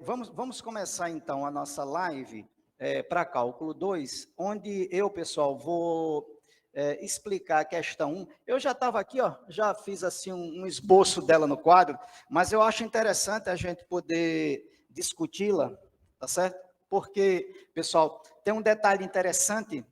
vamos começar então a nossa live para cálculo 2, onde eu, pessoal, vou explicar a questão 1. Eu já estava aqui, ó, já fiz assim um esboço dela no quadro, mas eu acho interessante a gente poder discuti-la, tá certo? Porque, pessoal, tem um detalhe interessante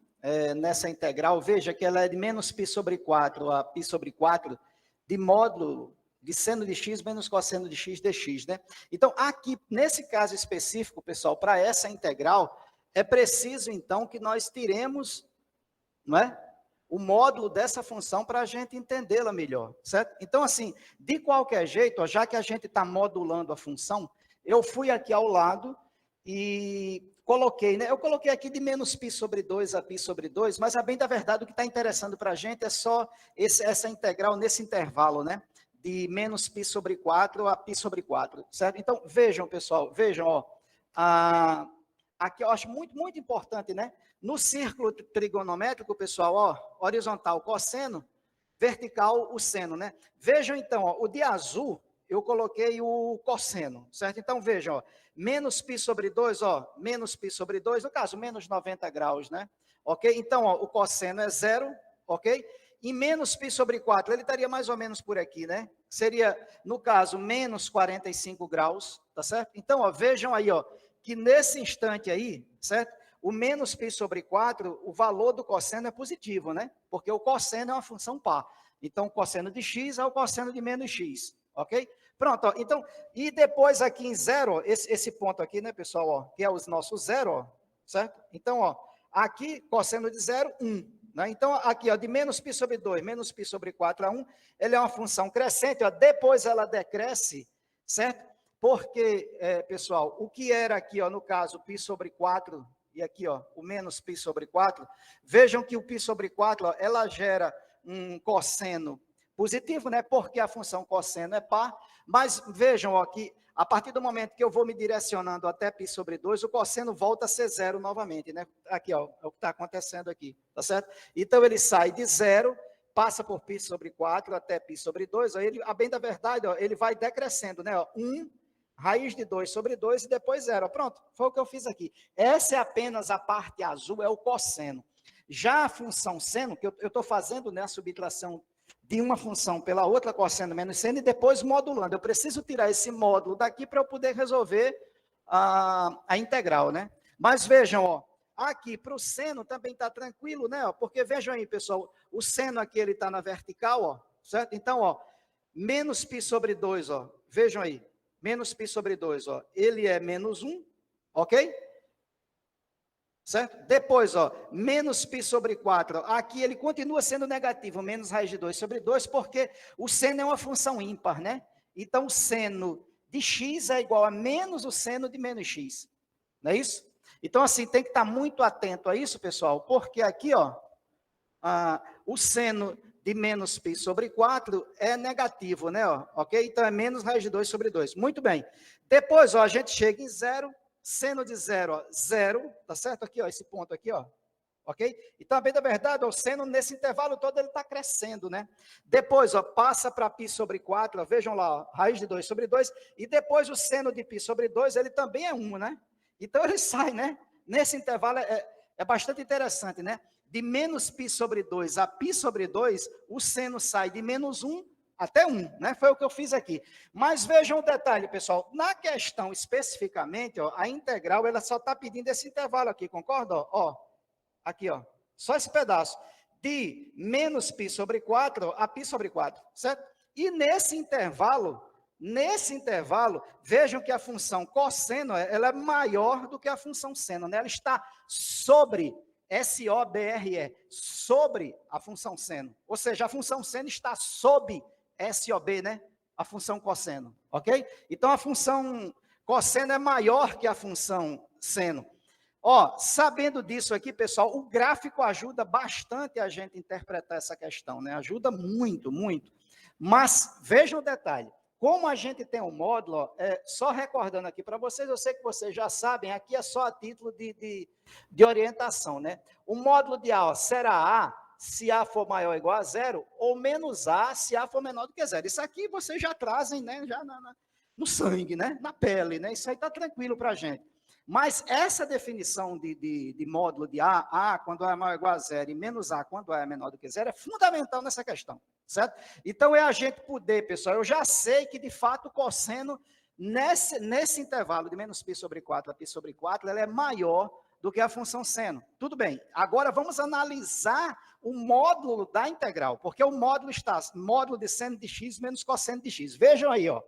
nessa integral. Veja que ela é de menos π sobre 4 a π sobre 4, de módulo de seno de x menos cosseno de x dx, né? Então, aqui, nesse caso específico, pessoal, para essa integral, é preciso, então, que nós tiremos, não é? O módulo dessa função para a gente entendê-la melhor, certo? Então, assim, de qualquer jeito, ó, já que a gente está modulando a função, eu fui aqui ao lado e coloquei, né? Eu coloquei aqui de menos π sobre 2 a π sobre 2, mas, a bem da verdade, o que está interessando para a gente é só essa integral nesse intervalo, né? De menos π sobre 4 a π sobre 4, certo? Então, vejam, pessoal, vejam, ó, aqui eu acho muito, muito importante, né? No círculo trigonométrico, pessoal, ó, horizontal, cosseno, vertical, o seno, né? Vejam, então, ó, o de azul, eu coloquei o cosseno, certo? Então, vejam, ó, menos π sobre 2, ó, menos π sobre 2, no caso, menos 90 graus, né? Ok? Então, ó, o cosseno é zero, ok? E menos π sobre 4, ele estaria mais ou menos por aqui, né? Seria, no caso, menos 45 graus, tá certo? Então, ó, vejam aí, ó, que nesse instante aí, certo? O menos π sobre 4, o valor do cosseno é positivo, né? Porque o cosseno é uma função par. Então, o cosseno de x é o cosseno de menos x, ok? Pronto, ó, então, e depois aqui em zero, ó, esse ponto aqui, né, pessoal, ó, que é os nossos zero, ó, certo? Então, ó, aqui, cosseno de zero, 1. Né? Então, aqui, ó, de menos π sobre 2, menos π sobre 4 a 1, ele é uma função crescente, ó, depois ela decresce, certo? Porque, pessoal, o que era aqui, ó, no caso, π sobre 4, e aqui, ó, o menos π sobre 4, vejam que o π sobre 4, ó, ela gera um cosseno positivo, né? Porque a função cosseno é par, mas vejam, ó, que a partir do momento que eu vou me direcionando até π sobre 2, o cosseno volta a ser zero novamente, né? Aqui, ó, é o que está acontecendo aqui, tá certo? Então, ele sai de zero, passa por π sobre 4 até π sobre 2, ó, ele, a bem da verdade, ó, ele vai decrescendo, né? Ó, 1, raiz de 2 sobre 2 e depois zero. Pronto, foi o que eu fiz aqui. Essa é apenas a parte azul, é o cosseno. Já a função seno, que eu estou fazendo, né, a subtração de uma função pela outra, cosseno menos seno, e depois modulando. Eu preciso tirar esse módulo daqui para eu poder resolver a integral, né? Mas vejam, ó, aqui para o seno também está tranquilo, né? Ó, porque vejam aí, pessoal, o seno aqui ele está na vertical, ó, certo? Então, ó, menos π sobre 2, ó, vejam aí, menos π sobre 2, ó, ele é menos 1, ok? Certo? Depois, ó, menos π sobre 4, ó, aqui ele continua sendo negativo, menos raiz de 2 sobre 2, porque o seno é uma função ímpar, né? Então, o seno de x é igual a menos o seno de menos x, não é isso? Então, assim, tem que estar muito atento a isso, pessoal, porque aqui, ó, o seno de menos π sobre 4 é negativo, né? Ó, ok? Então, é menos raiz de 2 sobre 2. Muito bem. Depois, ó, a gente chega em zero, seno de zero, ó, zero, tá certo? Aqui, ó, esse ponto aqui, ó. Ok? Então, bem da verdade, ó, o seno nesse intervalo todo ele está crescendo, né? Depois, ó, passa para π sobre 4, ó, vejam lá, ó, raiz de 2 sobre 2, e depois o seno de π sobre 2, ele também é 1, né? Então, ele sai, né? Nesse intervalo é bastante interessante, né? De menos π sobre 2 a π sobre 2, o seno sai de menos 1 até 1, né? Foi o que eu fiz aqui. Mas vejam o detalhe, pessoal. Na questão especificamente, ó, a integral, ela só está pedindo esse intervalo aqui, concorda? Ó, aqui, ó, só esse pedaço. De menos π sobre 4 a π sobre 4, certo? E nesse intervalo, vejam que a função cosseno, ela é maior do que a função seno, né? Ela está sobre SOBRE, sobre a função seno. Ou seja, a função seno está sob SOB, né? A função cosseno, ok? Então, a função cosseno é maior que a função seno. Ó, sabendo disso aqui, pessoal, o gráfico ajuda bastante a gente interpretar essa questão, né? Ajuda muito, muito. Mas, vejam o detalhe. Como a gente tem um módulo, ó, só recordando aqui para vocês, eu sei que vocês já sabem, aqui é só a título de orientação, né? O módulo de A, ó, será A se A for maior ou igual a zero, ou menos A se A for menor do que zero. Isso aqui vocês já trazem, né? Já no sangue, né? Na pele, né? Isso aí está tranquilo para a gente. Mas essa definição de módulo de A quando A é maior ou igual a zero, e menos A quando A é menor do que zero, é fundamental nessa questão, certo? Então, é a gente poder, pessoal, eu já sei que, de fato, o cosseno, nesse intervalo de menos π sobre 4 a π sobre 4, ela é maior do que a função seno. Tudo bem. Agora, vamos analisar o módulo da integral, porque o módulo está módulo de seno de x menos cosseno de x. Vejam aí, ó.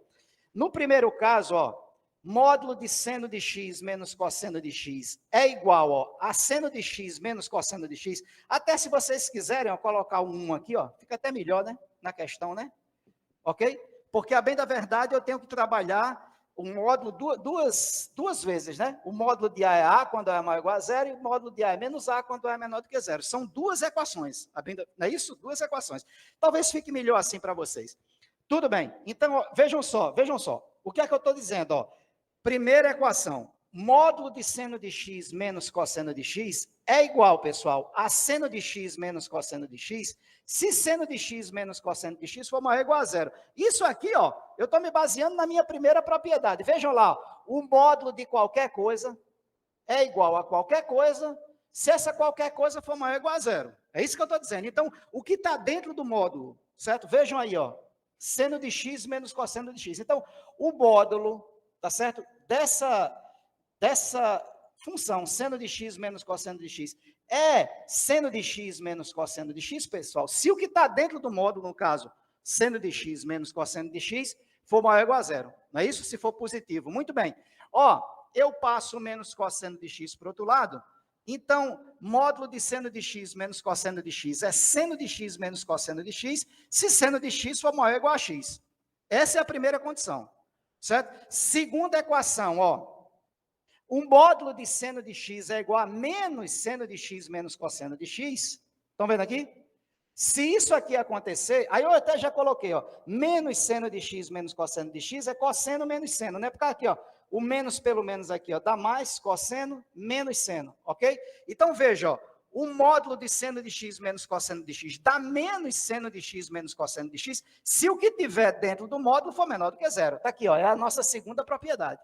No primeiro caso, ó, módulo de seno de x menos cosseno de x é igual, ó, a seno de x menos cosseno de x. Até se vocês quiserem, ó, colocar um 1 aqui, ó, fica até melhor, né, na questão, né? Ok? Porque, a bem da verdade, eu tenho que trabalhar o módulo duas vezes, né? O módulo de A é A quando A é maior ou igual a zero, e o módulo de A é menos A quando A é menor do que zero. São duas equações, não é isso? Duas equações. Talvez fique melhor assim para vocês. Tudo bem. Então, ó, vejam só. O que é que eu estou dizendo, ó? Primeira equação, módulo de seno de x menos cosseno de x é igual, pessoal, a seno de x menos cosseno de x, se seno de x menos cosseno de x for maior ou igual a zero. Isso aqui, ó, eu estou me baseando na minha primeira propriedade. Vejam lá, o módulo de qualquer coisa é igual a qualquer coisa, se essa qualquer coisa for maior ou igual a zero. É isso que eu estou dizendo. Então, o que está dentro do módulo, certo? Vejam aí, ó, seno de x menos cosseno de x. Então, o módulo, tá certo? Dessa função, seno de x menos cosseno de x, é seno de x menos cosseno de x, pessoal. Se o que está dentro do módulo, no caso, seno de x menos cosseno de x, for maior ou igual a zero. Não é isso? Se for positivo. Muito bem. Ó, eu passo menos cosseno de x para o outro lado. Então, módulo de seno de x menos cosseno de x é seno de x menos cosseno de x, se seno de x for maior ou igual a x. Essa é a primeira condição. Certo? Segunda equação, ó. O módulo de seno de x é igual a menos seno de x menos cosseno de x. Estão vendo aqui? Se isso aqui acontecer, aí eu até já coloquei, ó, menos seno de x menos cosseno de x é cosseno menos seno, né? Porque aqui, ó, o menos pelo menos aqui, ó, dá mais cosseno menos seno, ok? Então, veja, ó, o módulo de seno de x menos cosseno de x dá menos seno de x menos cosseno de x, se o que tiver dentro do módulo for menor do que zero. Está aqui, ó, é a nossa segunda propriedade.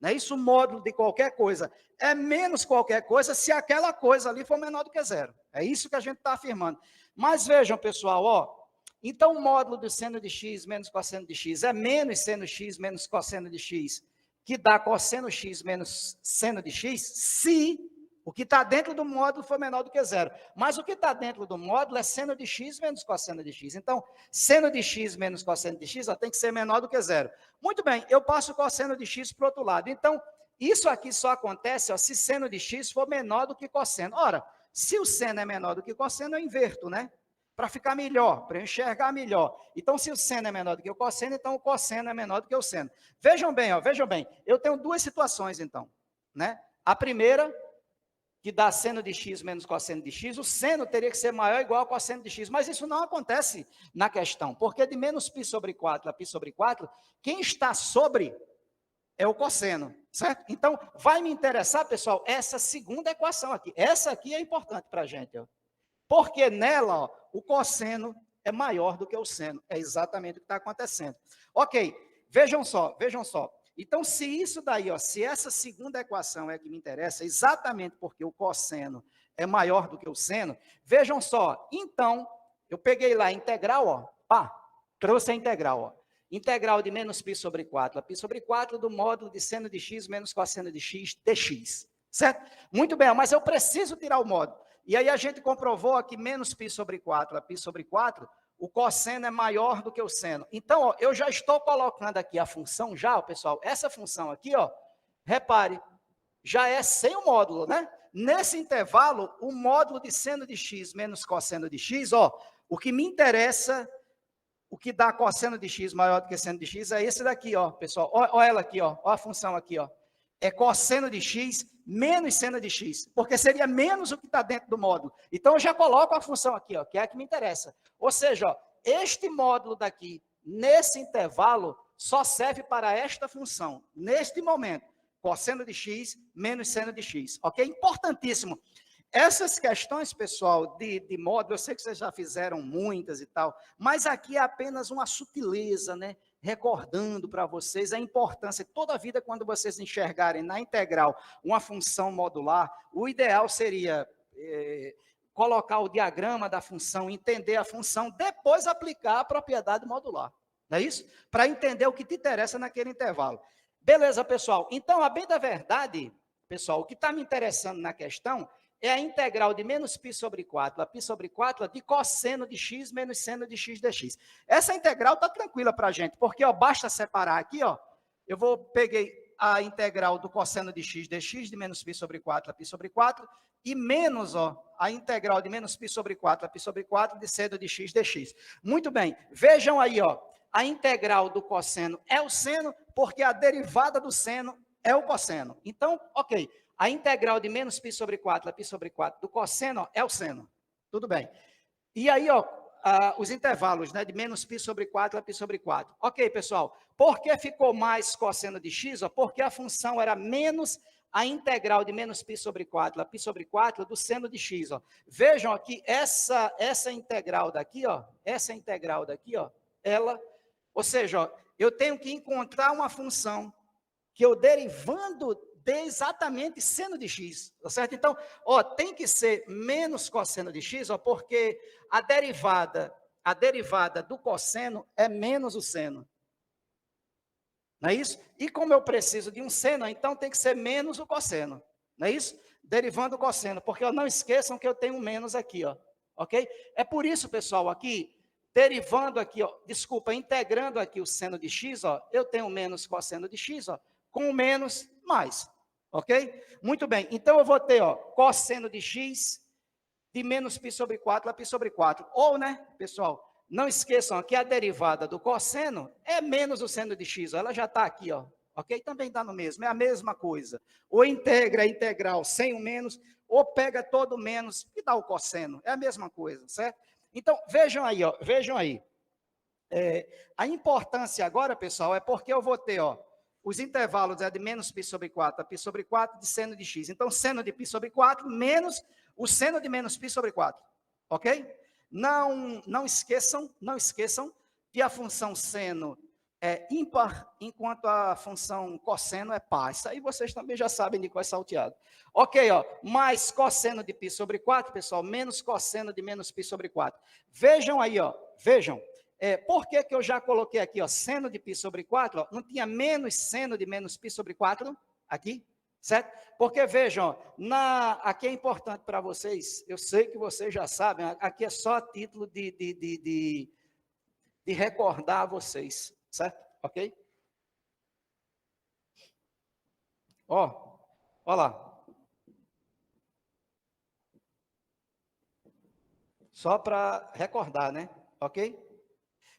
Não é isso? O módulo de qualquer coisa é menos qualquer coisa se aquela coisa ali for menor do que zero. É isso que a gente está afirmando. Mas vejam, pessoal, ó, então o módulo de seno de x menos cosseno de x é menos seno x menos cosseno de x, que dá cosseno x menos seno de x, se o que está dentro do módulo for menor do que zero. Mas o que está dentro do módulo é seno de x menos cosseno de x. Então, seno de x menos cosseno de x ó, tem que ser menor do que zero. Muito bem, eu passo o cosseno de x para o outro lado. Então, isso aqui só acontece ó, se seno de x for menor do que cosseno. Ora, se o seno é menor do que cosseno, eu inverto, né? Para ficar melhor, para eu enxergar melhor. Então, se o seno é menor do que o cosseno, então o cosseno é menor do que o seno. Vejam bem, ó, vejam bem. Eu tenho duas situações, então. Né? A primeira, que dá seno de x menos cosseno de x, o seno teria que ser maior ou igual ao cosseno de x, mas isso não acontece na questão, porque de menos π sobre 4 a π sobre 4, quem está sobre é o cosseno, certo? Então, vai me interessar, pessoal, essa segunda equação aqui. Essa aqui é importante para a gente, ó. Porque nela, ó, o cosseno é maior do que o seno. É exatamente o que está acontecendo. Ok, vejam só. Então, se isso daí, ó, se essa segunda equação é que me interessa, exatamente porque o cosseno é maior do que o seno, vejam só, então, eu peguei lá a integral, ó, pá, trouxe a integral, ó. Integral de menos π sobre 4 a π sobre 4 do módulo de seno de x menos cosseno de x dx, certo? Muito bem, mas eu preciso tirar o módulo. E aí a gente comprovou aqui menos π sobre 4 a π sobre 4, o cosseno é maior do que o seno. Então, ó, eu já estou colocando aqui a função já, ó, pessoal, essa função aqui, ó, repare, já é sem o módulo, né? Nesse intervalo, o módulo de seno de x menos cosseno de x, ó, o que me interessa, o que dá cosseno de x maior do que seno de x é esse daqui, ó, pessoal. Ó ela aqui, ó a função aqui, ó. É cosseno de x menos seno de x, porque seria menos o que está dentro do módulo. Então, eu já coloco a função aqui, ó, que é a que me interessa. Ou seja, ó, este módulo daqui, nesse intervalo, só serve para esta função. Neste momento, cosseno de x menos seno de x. Ok? Importantíssimo. Essas questões, pessoal, de módulo, eu sei que vocês já fizeram muitas e tal, mas aqui é apenas uma sutileza, né? recordando para vocês a importância, toda a vida, quando vocês enxergarem na integral uma função modular, o ideal seria colocar o diagrama da função, entender a função, depois aplicar a propriedade modular. Não é isso? Para entender o que te interessa naquele intervalo. Beleza, pessoal? Então, a bem da verdade, pessoal, o que está me interessando na questão é a integral de menos π sobre 4, a π sobre 4 de cosseno de x menos seno de x dx. Essa integral está tranquila para a gente, porque ó, basta separar aqui, ó, peguei a integral do cosseno de x dx, de menos π sobre 4 a π sobre 4, e menos ó, a integral de menos π sobre 4 a π sobre 4 de seno de x dx. Muito bem, vejam aí, ó, a integral do cosseno é o seno, porque a derivada do seno é o cosseno. Então, ok, a integral de menos π sobre 4 a π sobre 4 do cosseno é o seno. Tudo bem. E aí, ó, os intervalos, né, de menos π sobre 4 a π sobre 4. Ok, pessoal. Por que ficou mais cosseno de x? Ó? Porque a função era menos a integral de menos π sobre 4 a π sobre 4 do seno de x. Ó. Vejam aqui, essa integral daqui, ó, ela, ou seja, ó, eu tenho que encontrar uma função que eu derivando de exatamente seno de x, tá certo? Então, ó, tem que ser menos cosseno de x, ó, porque a derivada do cosseno é menos o seno. Não é isso? E como eu preciso de um seno, então tem que ser menos o cosseno. Não é isso? Derivando o cosseno, porque ó, não esqueçam que eu tenho um menos aqui, ó. Ok? É por isso, pessoal, aqui, derivando aqui, ó, desculpa, integrando aqui o seno de x, ó, eu tenho menos cosseno de x, ó, com menos mais. Ok? Muito bem. Então, eu vou ter, ó, cosseno de x de menos π sobre 4 a π sobre 4. Ou, né, pessoal, não esqueçam que a derivada do cosseno é menos o seno de x. Ó, ela já está aqui, ó. Ok? Também dá no mesmo. É a mesma coisa. Ou integra a integral sem o menos, ou pega todo o menos e dá o cosseno. É a mesma coisa, certo? Então, vejam aí, ó. Vejam aí. A importância agora, pessoal, é porque eu vou ter, ó, os intervalos é de menos π sobre 4 a π sobre 4 de seno de x. Então, seno de π sobre 4 menos o seno de menos π sobre 4. Ok? Não esqueçam que a função seno é ímpar, enquanto a função cosseno é par. Isso aí vocês também já sabem de qual é salteado. Ok, ó, mais cosseno de π sobre 4, pessoal, menos cosseno de menos π sobre 4. Vejam aí, ó, vejam. Por que eu já coloquei aqui, ó, seno de π sobre 4, ó, não tinha menos seno de menos π sobre 4 aqui, certo? Porque, vejam, ó, aqui é importante para vocês, eu sei que vocês já sabem, aqui é só a título de recordar a vocês, certo? Ok? Ó lá. Só para recordar, né? Ok?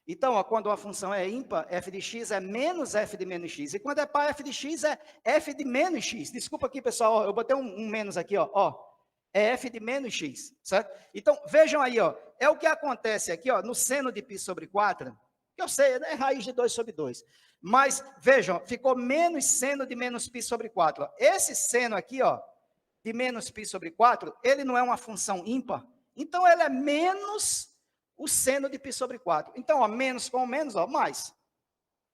Então, ó, quando uma função é ímpar, f de x é menos f de menos x. E quando é par, f de x é f de menos x. Desculpa aqui, pessoal, ó, eu botei um menos aqui, ó. É f de menos x, certo? Então, vejam aí, ó, é o que acontece aqui, ó, no seno de π sobre 4, que eu sei, é raiz de 2 sobre 2. Mas, vejam, ficou menos seno de menos π sobre 4. Ó. Esse seno aqui, ó, de menos π sobre 4, ele não é uma função ímpar, então ele é menos o seno de π sobre 4. Então, ó, menos com menos, ó, mais.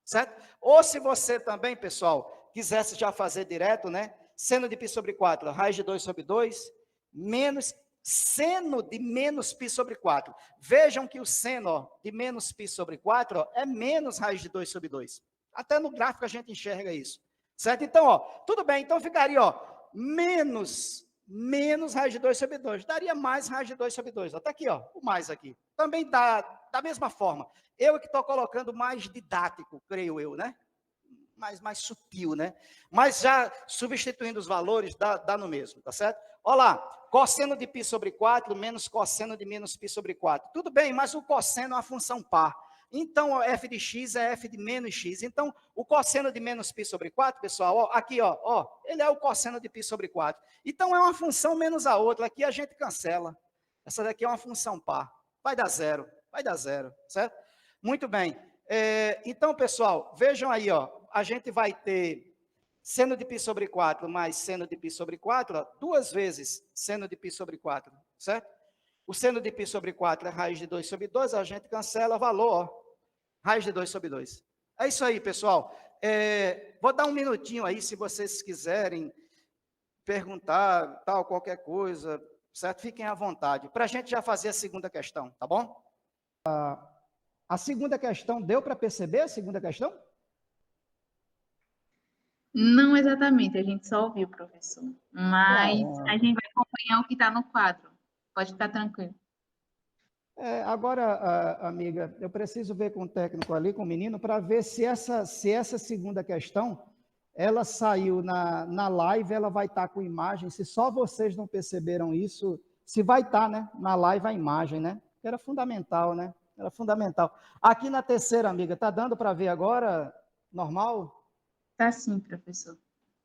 Certo? Ou se você também, pessoal, quisesse já fazer direto, né? Seno de π sobre 4, raiz de 2 sobre 2, menos seno de menos π sobre 4. Vejam que o seno, ó, de menos π sobre 4, ó, é menos raiz de 2 sobre 2. Até no gráfico a gente enxerga isso. Certo? Então, ó, tudo bem. Então, ficaria, ó, menos raiz de 2 sobre 2. Daria mais raiz de 2 sobre 2. Está aqui, ó, o mais aqui. Também dá da mesma forma. Eu que estou colocando mais didático, creio eu, né? Mais sutil, né? Mas já substituindo os valores, dá no mesmo, tá certo? Olha lá, cosseno de π sobre 4 menos cosseno de menos π sobre 4. Tudo bem, mas o cosseno é uma função par. Então, f de x é f de menos x. Então, o cosseno de menos π sobre 4, pessoal, ó, aqui, ó, ele é o cosseno de π sobre 4. Então, é uma função menos a outra. Aqui a gente cancela. Essa daqui é uma função par. Vai dar zero, certo? Muito bem. Então, pessoal, vejam aí, ó, a gente vai ter seno de π sobre 4 mais seno de π sobre 4, ó, 2 vezes seno de π sobre 4, certo? O seno de π sobre 4 é raiz de 2 sobre 2, a gente cancela valor, ó, raiz de 2 sobre 2. É isso aí, pessoal. Vou dar um minutinho aí, se vocês quiserem perguntar, tal, qualquer coisa, certo? Fiquem à vontade, para a gente já fazer a segunda questão, tá bom? A segunda questão, deu para perceber a segunda questão? Não exatamente, a gente só ouviu, professor. Mas a Caramba. gente vai acompanhar o que está no quadro. Pode ficar tranquilo. Agora, amiga, eu preciso ver com o técnico ali, com o menino, para ver se essa segunda questão, ela saiu na live, ela vai estar com imagem, se só vocês não perceberam isso, se vai estar, né, na live a imagem, né? Era fundamental, né? Era fundamental. Aqui na terceira, amiga, tá dando para ver agora? Normal? Tá sim, professor.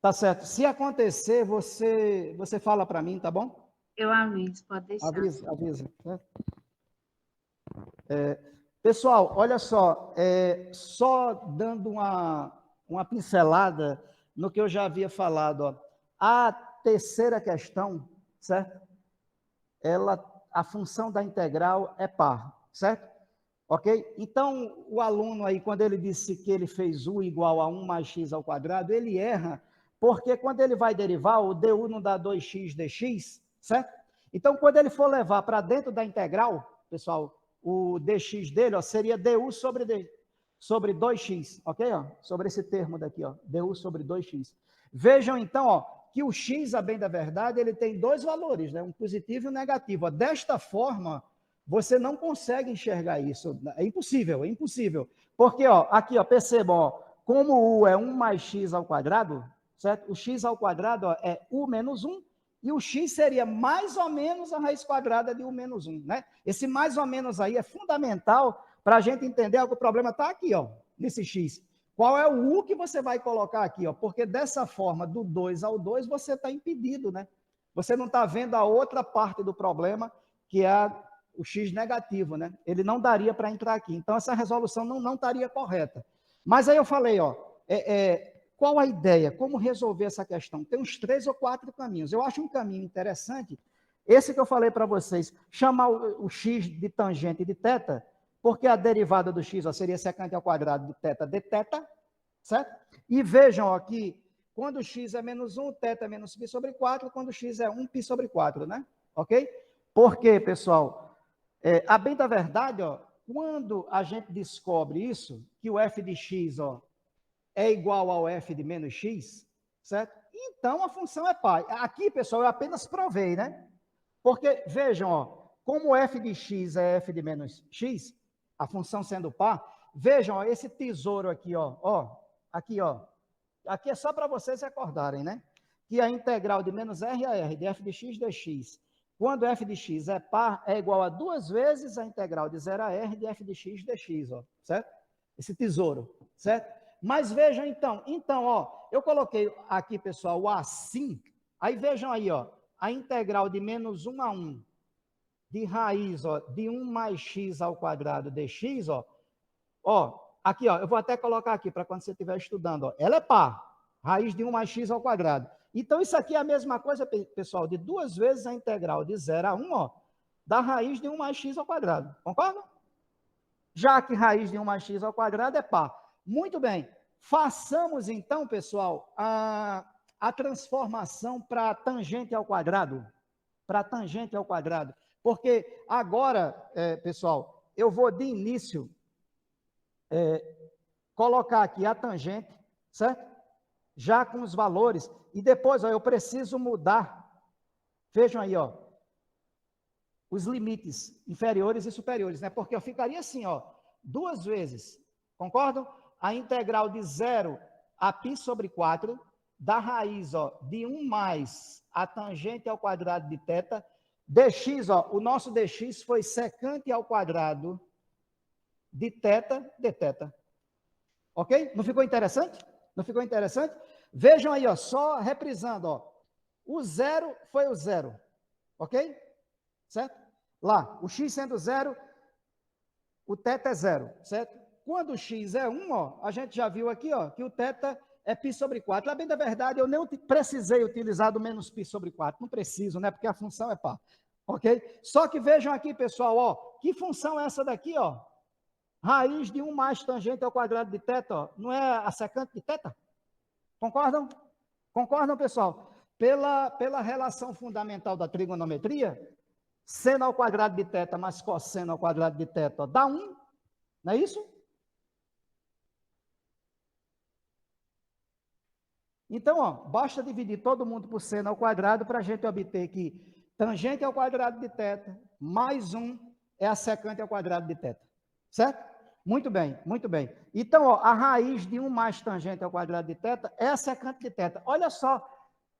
Tá certo. Se acontecer, você fala para mim, tá bom? Eu aviso, pode deixar. Avisa. Né? Pessoal, olha só, só dando uma pincelada no que eu já havia falado. Ó. A terceira questão, certo? A função da integral é par, certo? Ok? Então, o aluno aí, quando ele disse que ele fez u igual a 1 mais x ao quadrado, ele erra, porque quando ele vai derivar, o du não dá 2x dx, certo? Então, quando ele for levar para dentro da integral, pessoal, o dx dele, ó, seria du sobre 2x, ok? Ó, sobre esse termo daqui, ó, du sobre 2x. Vejam, então, ó, que o x, a bem da verdade, ele tem dois valores, né? Um positivo e um negativo. Ó. Desta forma, você não consegue enxergar isso. É impossível, é impossível. Porque, ó, aqui, ó, percebam, ó, como u é 1 mais x ao quadrado, certo? O x ao quadrado ó, é u menos 1, e o x seria mais ou menos a raiz quadrada de u menos 1, né? Esse mais ou menos aí é fundamental para a gente entender que o problema está aqui, ó, nesse x. Qual é o u que você vai colocar aqui, ó? Porque dessa forma, do 2 ao 2, você está impedido, né? Você não está vendo a outra parte do problema, que é o x negativo, né? Ele não daria para entrar aqui. Então, essa resolução não estaria correta. Mas aí eu falei, ó, qual a ideia? Como resolver essa questão? Tem uns 3 ou 4 caminhos. Eu acho um caminho interessante, esse que eu falei para vocês, chamar o x de tangente de θ, porque a derivada do x ó, seria secante ao quadrado de θ de θ, certo? E vejam aqui, quando x é menos 1, θ é menos π sobre 4, quando x é 1, π sobre 4, né? Ok? Por quê, pessoal? A bem da verdade, ó, quando a gente descobre isso, que o f de x ó, é igual ao f de menos x, certo? Então, a função é par. Aqui, pessoal, eu apenas provei, né? Porque, vejam, ó, como f de x é f de menos x, a função sendo par, vejam, ó, esse tesouro aqui, ó, aqui, ó, aqui é só para vocês recordarem, né? Que a integral de menos r a r de f de x dx, quando f de x é par, é igual a 2 vezes a integral de 0 a r de f de x dx, ó, certo? Esse tesouro, certo? Mas vejam então, ó, eu coloquei aqui, pessoal, o assim, aí vejam aí, ó, a integral de menos 1 a 1 de raiz, ó, de 1 mais x ao quadrado dx, ó, aqui, ó, eu vou até colocar aqui para quando você estiver estudando, ó, ela é par, raiz de 1 mais x ao quadrado. Então, isso aqui é a mesma coisa, pessoal, de 2 vezes a integral de 0 a 1, ó, da raiz de 1 mais x ao quadrado. Concorda? Já que raiz de 1 mais x ao quadrado é par. Muito bem. Façamos, então, pessoal, a transformação para tangente ao quadrado. Para tangente ao quadrado. Porque agora, pessoal, eu vou de início colocar aqui a tangente, certo? Já com os valores. E depois, ó, eu preciso mudar. Vejam aí, ó. Os limites inferiores e superiores, né? Porque eu ficaria assim, ó. 2 vezes. Concordam? A integral de 0 a π sobre 4 da raiz, ó, de 1 mais a tangente ao quadrado de θ, dx, ó, o nosso dx foi secante ao quadrado de θ de θ. Ok? Não ficou interessante? Não ficou interessante? Vejam aí, ó, só reprisando, ó. O 0 foi o 0. Ok? Certo? Lá, o x sendo 0, o θ é 0, certo? Quando o x é 1, ó, a gente já viu aqui, ó, que o θ é π sobre 4. A bem da verdade, eu nem precisei utilizar do menos π sobre 4. Não preciso, né? Porque a função é par. Ok? Só que vejam aqui, pessoal, ó, que função é essa daqui, ó? Raiz de 1 mais tangente ao quadrado de θ, ó, não é a secante de θ? Concordam? Concordam, pessoal? Pela relação fundamental da trigonometria, seno ao quadrado de θ mais cosseno ao quadrado de θ, ó, dá 1, não é isso? Então, ó, basta dividir todo mundo por seno ao quadrado para a gente obter que tangente ao quadrado de θ mais 1 é a secante ao quadrado de θ. Certo? Muito bem, muito bem. Então, ó, a raiz de 1 mais tangente ao quadrado de θ é a secante de θ. Olha só,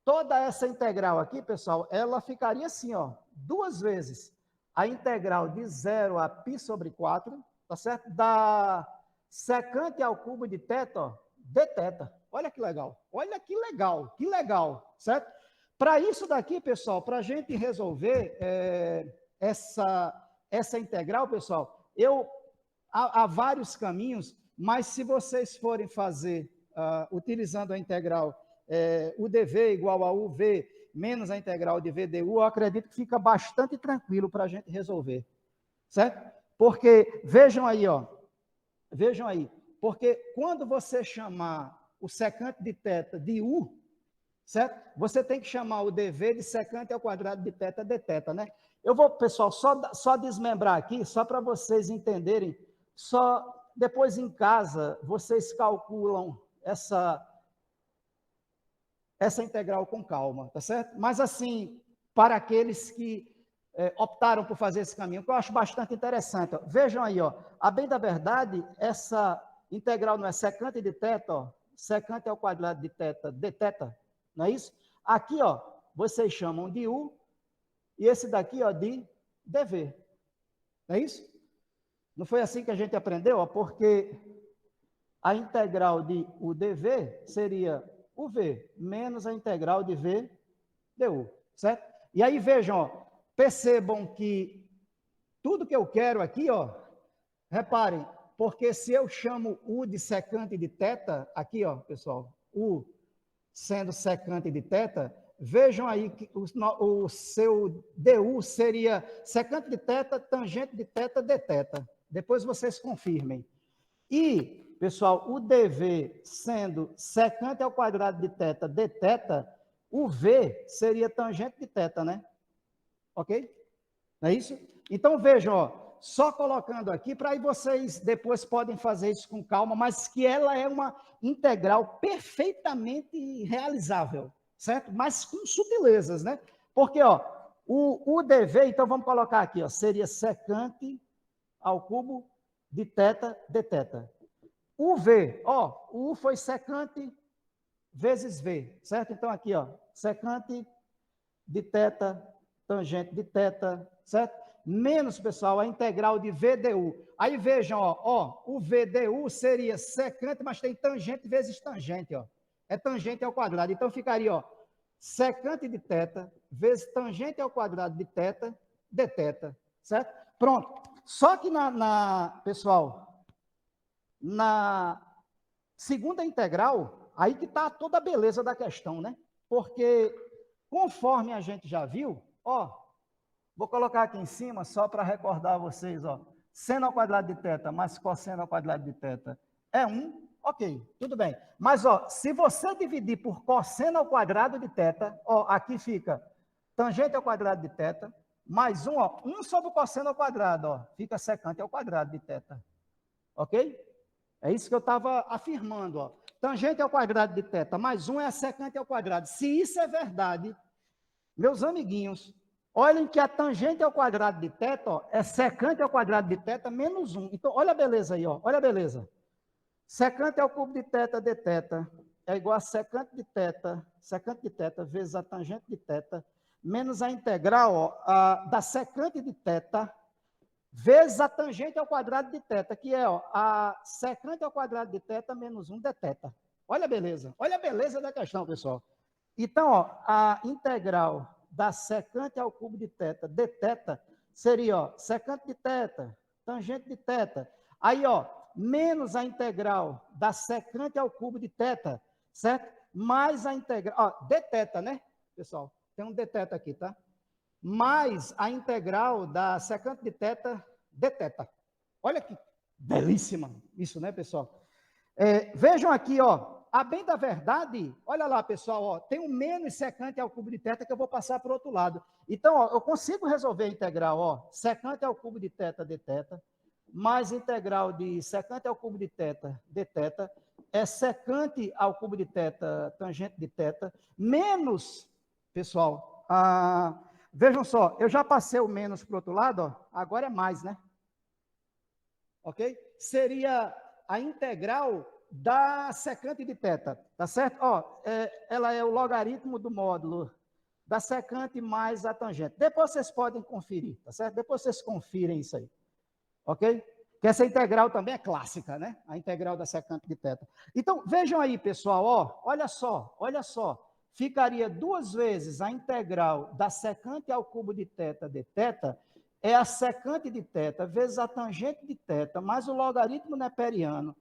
toda essa integral aqui, pessoal, ela ficaria assim, ó, 2 vezes a integral de 0 a π sobre 4, tá certo? Da secante ao cubo de θ, ó, dθ. Olha que legal, certo? Para isso daqui, pessoal, para a gente resolver essa integral, pessoal, há vários caminhos, mas se vocês forem fazer, utilizando a integral o dv igual a uv menos a integral de v du, eu acredito que fica bastante tranquilo para a gente resolver, certo? Porque, vejam aí, porque quando você chamar o secante de θ de u, certo? Você tem que chamar o dv de secante ao quadrado de θ dθ, né? Eu vou, pessoal, só desmembrar aqui, só para vocês entenderem, só depois em casa vocês calculam essa integral com calma, tá certo? Mas assim, para aqueles que optaram por fazer esse caminho, que eu acho bastante interessante, ó. Vejam aí, ó, a bem da verdade, essa integral não é secante de θ, ó, secante ao quadrado de θ dθ, não é isso? Aqui, ó, vocês chamam de u, e esse daqui, ó, de dv, não é isso? Não foi assim que a gente aprendeu, ó, porque a integral de u dv seria uv menos a integral de v du, certo? E aí vejam, ó, percebam que tudo que eu quero aqui, ó, reparem, porque se eu chamo u de secante de θ, aqui, ó, pessoal, u sendo secante de θ, vejam aí que o seu du seria secante de θ, tangente de θ, dθ. Depois vocês confirmem. E, pessoal, o dv sendo secante ao quadrado de θ dθ, o v seria tangente de θ, né? Ok? Não é isso? Então, vejam, ó, só colocando aqui, para aí vocês depois podem fazer isso com calma, mas que ela é uma integral perfeitamente realizável, certo? Mas com sutilezas, né? Porque, ó, o dv, então vamos colocar aqui, ó, seria secante ao cubo de θ dθ. O v, ó, o u foi secante vezes v, certo? Então aqui, ó, secante de θ, tangente de θ, certo? Menos, pessoal, a integral de v du. Aí vejam, ó, o v du seria secante, mas tem tangente vezes tangente, ó. É tangente ao quadrado. Então ficaria, ó, secante de θ vezes tangente ao quadrado de θ dθ, certo? Pronto. Só que pessoal, na segunda integral, aí que está toda a beleza da questão, né? Porque, conforme a gente já viu, ó, vou colocar aqui em cima só para recordar vocês, ó, seno ao quadrado de θ mais cosseno ao quadrado de θ é 1, ok, tudo bem. Mas, ó, se você dividir por cosseno ao quadrado de θ, ó, aqui fica tangente ao quadrado de θ, mais 1, ó, 1 sobre o cosseno ao quadrado, ó, fica secante ao quadrado de θ. Ok? É isso que eu estava afirmando, ó. Tangente ao quadrado de θ mais 1 é a secante ao quadrado. Se isso é verdade, meus amiguinhos, olhem que a tangente ao quadrado de θ, ó, é secante ao quadrado de θ menos 1. Então, olha a beleza aí, ó, olha a beleza. Secante ao cubo de θ dθ é igual a secante de θ vezes a tangente de θ, menos a integral, ó, da secante de θ, vezes a tangente ao quadrado de θ, que é, ó, a secante ao quadrado de θ menos 1 dθ. Olha a beleza da questão, pessoal. Então, ó, a integral da secante ao cubo de θ dθ seria, ó, secante de θ, tangente de θ. Aí, ó, menos a integral da secante ao cubo de θ, certo? Mais a integral, ó, dθ, né, pessoal? Tem um dθ aqui, tá? Mais a integral da secante de θ dθ. Olha que belíssima. Isso, né, pessoal? Vejam aqui, ó. A bem da verdade, olha lá, pessoal, ó, tem um menos secante ao cubo de θ que eu vou passar para o outro lado. Então, ó, eu consigo resolver a integral, ó, secante ao cubo de θ dθ, mais integral de secante ao cubo de θ dθ, é secante ao cubo de θ tangente de θ, menos, pessoal, vejam só, eu já passei o menos para o outro lado, ó, agora é mais, né? Ok? Seria a integral da secante de θ, tá certo? Ó, ela é o logaritmo do módulo da secante mais a tangente. Depois vocês podem conferir, tá certo? Depois vocês confirem isso aí, ok? Que essa integral também é clássica, né? A integral da secante de θ. Então, vejam aí, pessoal, ó, olha só. Ficaria 2 vezes a integral da secante ao cubo de θ dθ, é a secante de θ vezes a tangente de θ, mais o logaritmo neperiano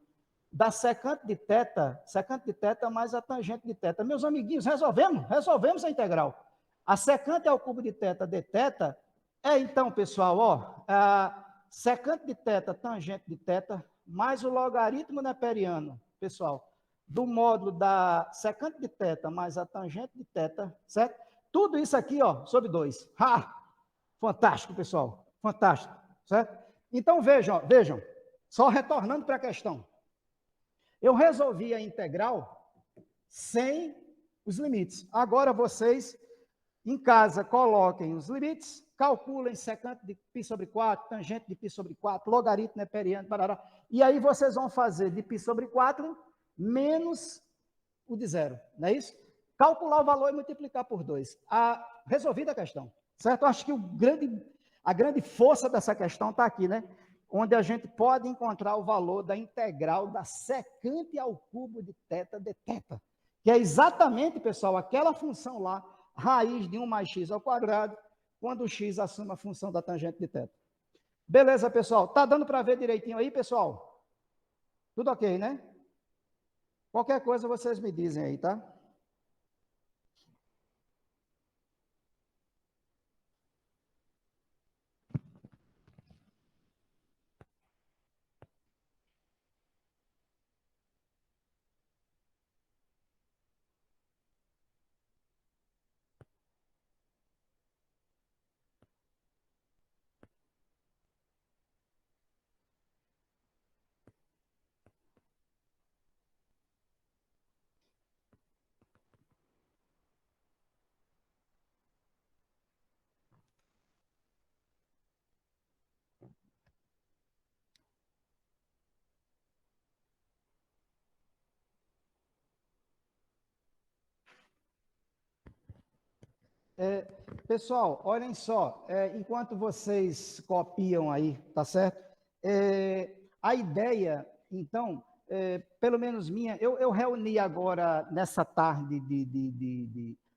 da secante de θ mais a tangente de θ. Meus amiguinhos, resolvemos a integral. A secante ao cubo de θ dθ é, então, pessoal, ó, a secante de θ tangente de θ mais o logaritmo neperiano, pessoal, do módulo da secante de θ mais a tangente de θ, certo? Tudo isso aqui, ó, sobre 2. Fantástico, pessoal, fantástico, certo? Então, vejam, só retornando para a questão. Eu resolvi a integral sem os limites. Agora vocês, em casa, coloquem os limites, calculem secante de π sobre 4, tangente de π sobre 4, logaritmo neperiano, parará. E aí vocês vão fazer de π sobre 4 menos o de zero, não é isso? Calcular o valor e multiplicar por 2. Resolvida a questão, certo? Eu acho que a grande força dessa questão está aqui, né? Onde a gente pode encontrar o valor da integral da secante ao cubo de θ dθ, que é exatamente, pessoal, aquela função lá, raiz de 1 mais x ao quadrado, quando o x assume a função da tangente de θ. Beleza, pessoal? Tá dando para ver direitinho aí, pessoal? Tudo ok, né? Qualquer coisa vocês me dizem aí, tá? Pessoal, olhem só, enquanto vocês copiam aí, tá certo? A ideia, então, pelo menos minha, eu reuni agora nessa tarde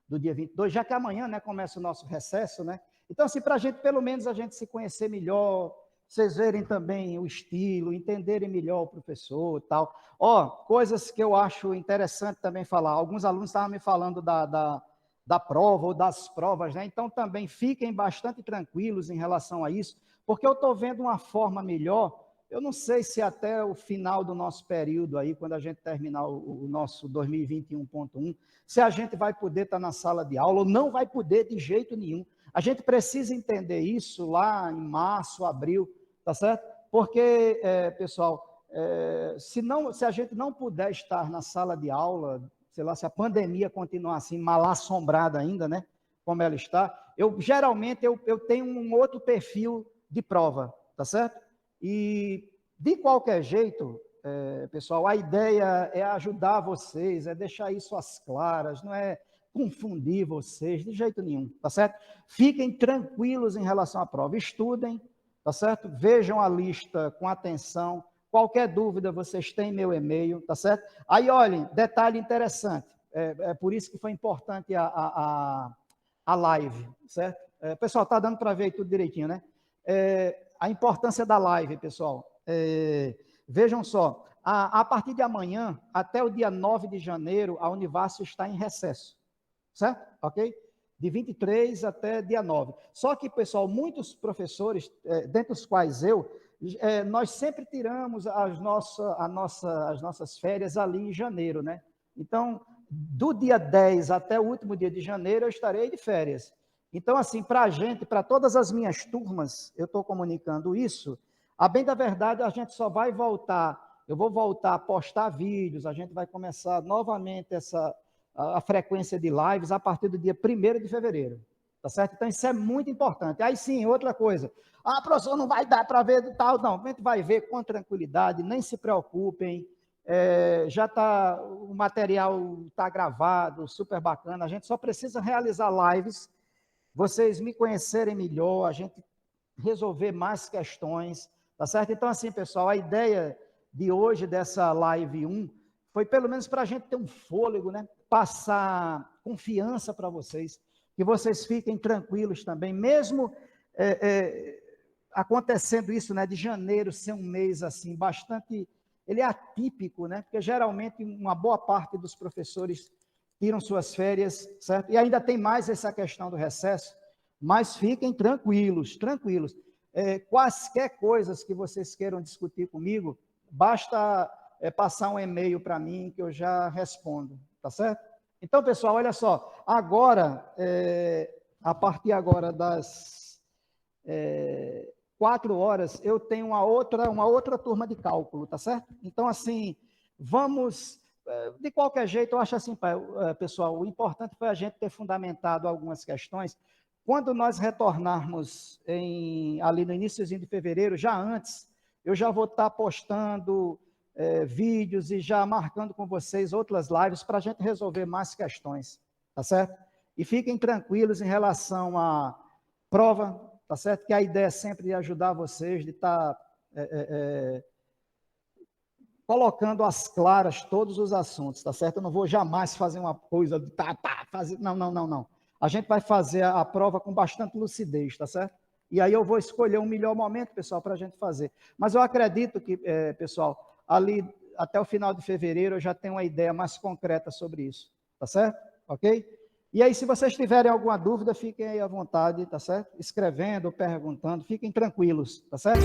do dia 22, já que amanhã, né, começa o nosso recesso, né? Então, assim, para a gente, pelo menos, a gente se conhecer melhor, vocês verem também o estilo, entenderem melhor o professor e tal. Ó, coisas que eu acho interessante também falar. Alguns alunos estavam me falando da prova ou das provas, né? Então também fiquem bastante tranquilos em relação a isso, porque eu estou vendo uma forma melhor. Eu não sei se até o final do nosso período aí, quando a gente terminar o nosso 2021.1, se a gente vai poder estar na sala de aula ou não vai poder de jeito nenhum. A gente precisa entender isso lá em março, abril, tá certo? Porque, pessoal, se a gente não puder estar na sala de aula, sei lá, se a pandemia continuar assim, mal assombrada ainda, né, como ela está, geralmente eu tenho um outro perfil de prova, tá certo? E, de qualquer jeito, pessoal, a ideia é ajudar vocês, é deixar isso às claras, não é confundir vocês de jeito nenhum, tá certo? Fiquem tranquilos em relação à prova, estudem, tá certo? Vejam a lista com atenção. Qualquer dúvida, vocês têm meu e-mail, tá certo? Aí, olhem, detalhe interessante, por isso que foi importante a live, certo? Pessoal, tá dando para ver tudo direitinho, né? A importância da live, pessoal. Vejam só, a partir de amanhã, até o dia 9 de janeiro, a Univassio está em recesso, certo? Ok? De 23 até dia 9. Só que, pessoal, muitos professores, dentre os quais eu, nós sempre tiramos as nossas férias ali em janeiro, né? Então, do dia 10 até o último dia de janeiro, eu estarei de férias. Então, assim, para a gente, para todas as minhas turmas, eu estou comunicando isso. A bem da verdade, a gente só vai voltar, eu vou voltar a postar vídeos, a gente vai começar novamente a frequência de lives a partir do dia 1º de fevereiro. Tá certo? Então, isso é muito importante. Aí sim, outra coisa. Ah, professor, não vai dar para ver tal. Não, a gente vai ver com tranquilidade, nem se preocupem. Já está, o material está gravado, super bacana. A gente só precisa realizar lives, vocês me conhecerem melhor, a gente resolver mais questões, tá certo? Então, assim, pessoal, a ideia de hoje, dessa live 1, foi pelo menos para a gente ter um fôlego, né? Passar confiança para vocês, que vocês fiquem tranquilos também, mesmo acontecendo isso, né, de janeiro ser um mês assim, bastante, ele é atípico, né, porque geralmente uma boa parte dos professores tiram suas férias, certo? E ainda tem mais essa questão do recesso, mas fiquem tranquilos, tranquilos. Quaisquer coisas que vocês queiram discutir comigo, basta passar um e-mail para mim que eu já respondo, tá certo? Então, pessoal, olha só, agora, a partir agora das 4 horas, eu tenho uma outra turma de cálculo, tá certo? Então, assim, vamos, de qualquer jeito, eu acho assim, pessoal, o importante foi a gente ter fundamentado algumas questões. Quando nós retornarmos ali no iníciozinho de fevereiro, já antes, eu já vou estar postando vídeos e já marcando com vocês outras lives para a gente resolver mais questões, tá certo? E fiquem tranquilos em relação à prova, tá certo? Que a ideia é sempre de ajudar vocês, de estar colocando às claras todos os assuntos, tá certo? Eu não vou jamais fazer uma coisa de fazer, não. A gente vai fazer a prova com bastante lucidez, tá certo? E aí eu vou escolher um melhor momento, pessoal, para a gente fazer. Mas eu acredito que, pessoal, ali até o final de fevereiro eu já tenho uma ideia mais concreta sobre isso, tá certo? Ok? E aí, se vocês tiverem alguma dúvida, fiquem aí à vontade, tá certo? Escrevendo, perguntando, fiquem tranquilos, tá certo?